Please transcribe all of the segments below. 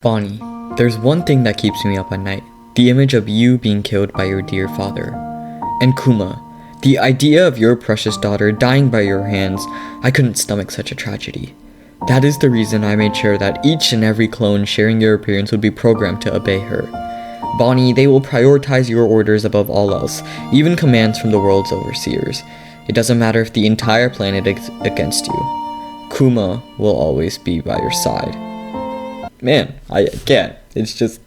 Bonnie, there's one thing that keeps me up at night. The image of you being killed by your dear father. And Kuma, the idea of your precious daughter dying by your hands. I couldn't stomach such a tragedy. That is the reason I made sure that each and every clone sharing your appearance would be programmed to obey her. Bonnie, they will prioritize your orders above all else, even commands from the world's overseers. It doesn't matter if the entire planet is against you. Kuma will always be by your side. Man, I can't. It's just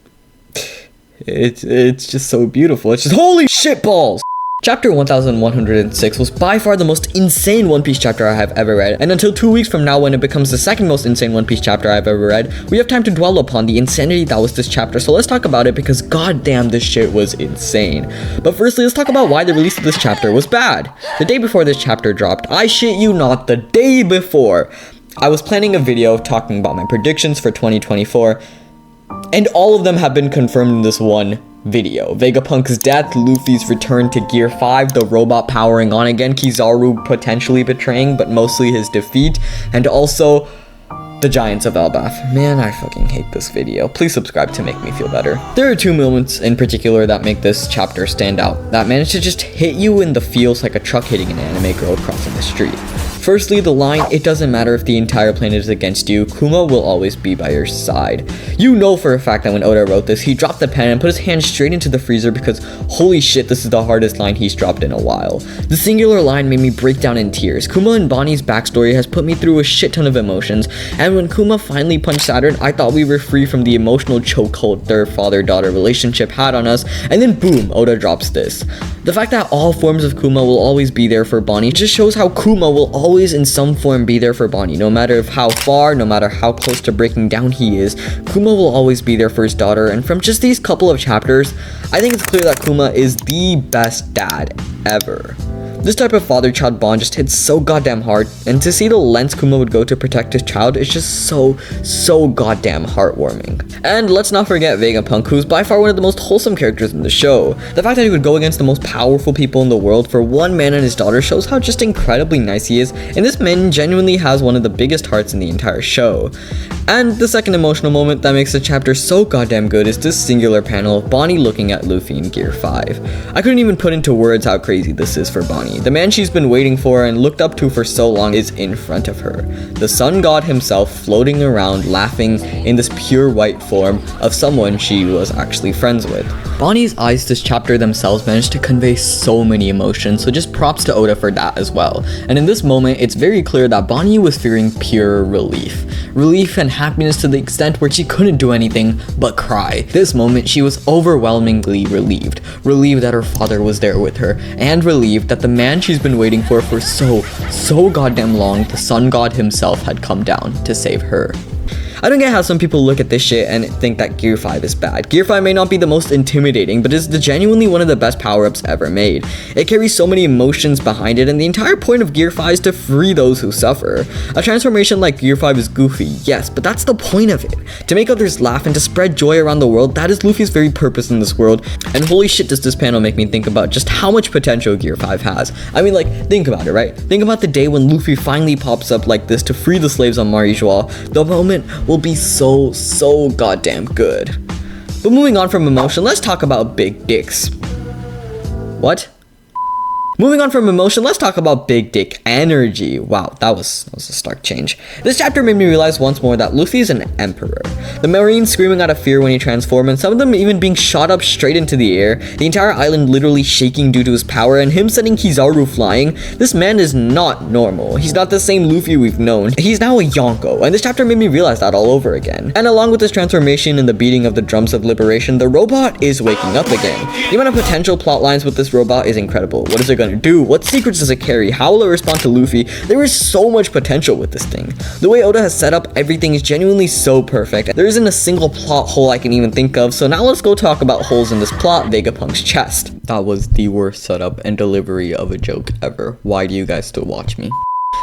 so beautiful. It's just holy shit balls! Chapter 1106 was by far the most insane One Piece chapter I have ever read, and until 2 weeks from now when it becomes the second most insane One Piece chapter I've ever read, we have time to dwell upon the insanity that was this chapter, so let's talk about it because goddamn this shit was insane. But firstly, let's talk about why the release of this chapter was bad. The day before this chapter dropped, I shit you not, the day before, I was planning a video talking about my predictions for 2024, and all of them have been confirmed in this one video. Vegapunk's death, Luffy's return to Gear 5, the robot powering on again, Kizaru potentially betraying, but mostly his defeat, and also the Giants of Elbaf. Man, I fucking hate this video. Please subscribe to make me feel better. There are two moments in particular that make this chapter stand out, that manage to just hit you in the feels like a truck hitting an anime girl crossing the street. Firstly, the line, "It doesn't matter if the entire planet is against you, Kuma will always be by your side." You know for a fact that when Oda wrote this, he dropped the pen and put his hand straight into the freezer because holy shit, this is the hardest line he's dropped in a while. The singular line made me break down in tears. Kuma and Bonnie's backstory has put me through a shit ton of emotions, and when Kuma finally punched Saturn, I thought we were free from the emotional chokehold their father-daughter relationship had on us, and then boom, Oda drops this. The fact that all forms of Kuma will always be there for Bonnie just shows how Kuma will always in some form be there for Bonnie, no matter how far, no matter how close to breaking down he is. Kuma will always be there for his daughter, and from just these couple of chapters, I think it's clear that Kuma is the best dad ever. This type of father-child bond just hits so goddamn hard, and to see the lengths Kuma would go to protect his child is just so goddamn heartwarming. And let's not forget Vegapunk, who's by far one of the most wholesome characters in the show. The fact that he would go against the most powerful people in the world for one man and his daughter shows how just incredibly nice he is, and this man genuinely has one of the biggest hearts in the entire show. And the second emotional moment that makes the chapter so goddamn good is this singular panel of Bonnie looking at Luffy in Gear 5. I couldn't even put into words how crazy this is for Bonnie. The man she's been waiting for and looked up to for so long is in front of her. The sun god himself floating around laughing in this pure white form of someone she was actually friends with. Bonnie's eyes this chapter themselves managed to convey so many emotions, so just props to Oda for that as well. And in this moment, it's very clear that Bonnie was feeling pure relief. Relief and happiness to the extent where she couldn't do anything but cry. This moment, she was overwhelmingly relieved. Relieved that her father was there with her, and relieved that the man she's been waiting for so goddamn long, the sun god himself had come down to save her. I don't get how some people look at this shit and think that Gear 5 is bad. Gear 5 may not be the most intimidating, but is genuinely one of the best power-ups ever made. It carries so many emotions behind it, and the entire point of Gear 5 is to free those who suffer. A transformation like Gear 5 is goofy, yes, but that's the point of it. To make others laugh and to spread joy around the world, that is Luffy's very purpose in this world, and holy shit does this panel make me think about just how much potential Gear 5 has. I mean, like, think about it, right? Think about the day when Luffy finally pops up like this to free the slaves on Marijois. The moment will be so goddamn good. But moving on from emotion, let's talk about big dicks. What? Moving on from emotion, let's talk about big dick energy. Wow, that was a stark change. This chapter made me realize once more that Luffy is an emperor. The Marines screaming out of fear when he transformed, and some of them even being shot up straight into the air, the entire island literally shaking due to his power, and him sending Kizaru flying. This man is not normal. He's not the same Luffy we've known. He's now a Yonko, and this chapter made me realize that all over again. And along with this transformation and the beating of the drums of liberation, the robot is waking up again. The amount of potential plot lines with this robot is incredible. What is it gonna do? What secrets does it carry? How will it respond to Luffy? There is so much potential with this thing. The way Oda has set up everything is genuinely so perfect. There isn't a single plot hole I can even think of, so now let's go talk about holes in this plot, Vegapunk's chest. That was the worst setup and delivery of a joke ever. Why do you guys still watch me?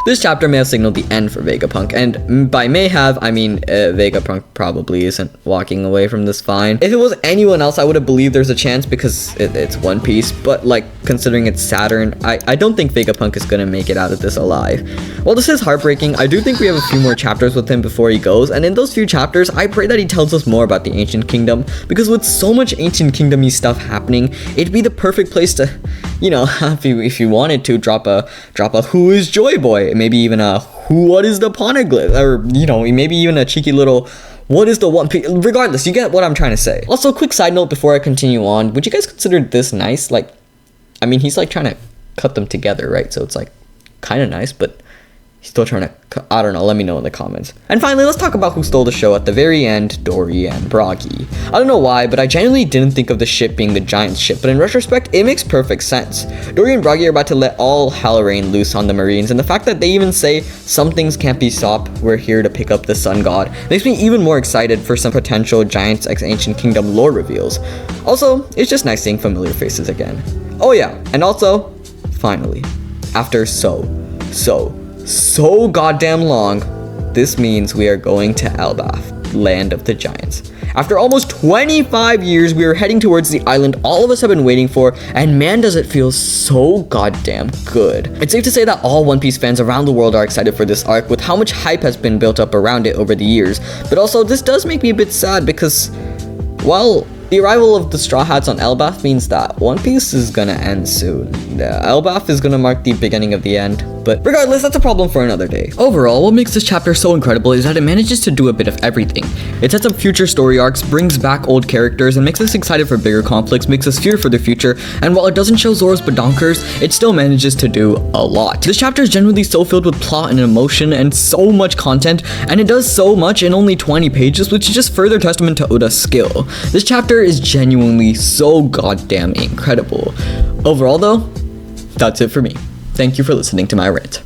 This chapter may have signaled the end for Vegapunk, and by may have, I mean Vegapunk probably isn't walking away from this fine. If it was anyone else, I would have believed there's a chance because it's One Piece, but like considering it's Saturn, I don't think Vegapunk is gonna make it out of this alive. While this is heartbreaking, I do think we have a few more chapters with him before he goes, and in those few chapters, I pray that he tells us more about the Ancient Kingdom, because with so much Ancient Kingdom-y stuff happening, it'd be the perfect place to, you know, if you wanted to, drop a who is Joy Boy, maybe even a what is the Poneglyph, or you know, maybe even a cheeky little what is the One Piece. Regardless, you get what I'm trying to say. Also, quick side note before I continue on, would you guys consider this nice? Like, I mean, he's like trying to cut them together, right? So it's like kind of nice, but he's still trying to, I don't know, let me know in the comments. And finally, let's talk about who stole the show at the very end, Dory and Broggy. I don't know why, but I genuinely didn't think of the ship being the Giants' ship, but in retrospect, it makes perfect sense. Dory and Broggy are about to let all hell rain loose on the Marines, and the fact that they even say, some things can't be stopped, we're here to pick up the Sun God, makes me even more excited for some potential Giants x Ancient Kingdom lore reveals. Also, it's just nice seeing familiar faces again. Oh yeah, and also, finally, after so goddamn long, this means we are going to Elbaf, land of the Giants. After almost 25 years, we are heading towards the island all of us have been waiting for, and man does it feel so goddamn good. It's safe to say that all One Piece fans around the world are excited for this arc with how much hype has been built up around it over the years, but also this does make me a bit sad because, well, the arrival of the Straw Hats on Elbaf means that One Piece is gonna end soon. Elbaf is gonna mark the beginning of the end, but regardless, that's a problem for another day. Overall, what makes this chapter so incredible is that it manages to do a bit of everything. It sets up future story arcs, brings back old characters, and makes us excited for bigger conflicts, makes us fear for the future, and while it doesn't show Zoro's badonkers, it still manages to do a lot. This chapter is genuinely so filled with plot and emotion and so much content, and it does so much in only 20 pages, which is just further testament to Oda's skill. This chapter is genuinely so goddamn incredible. Overall though, that's it for me. Thank you for listening to my rant.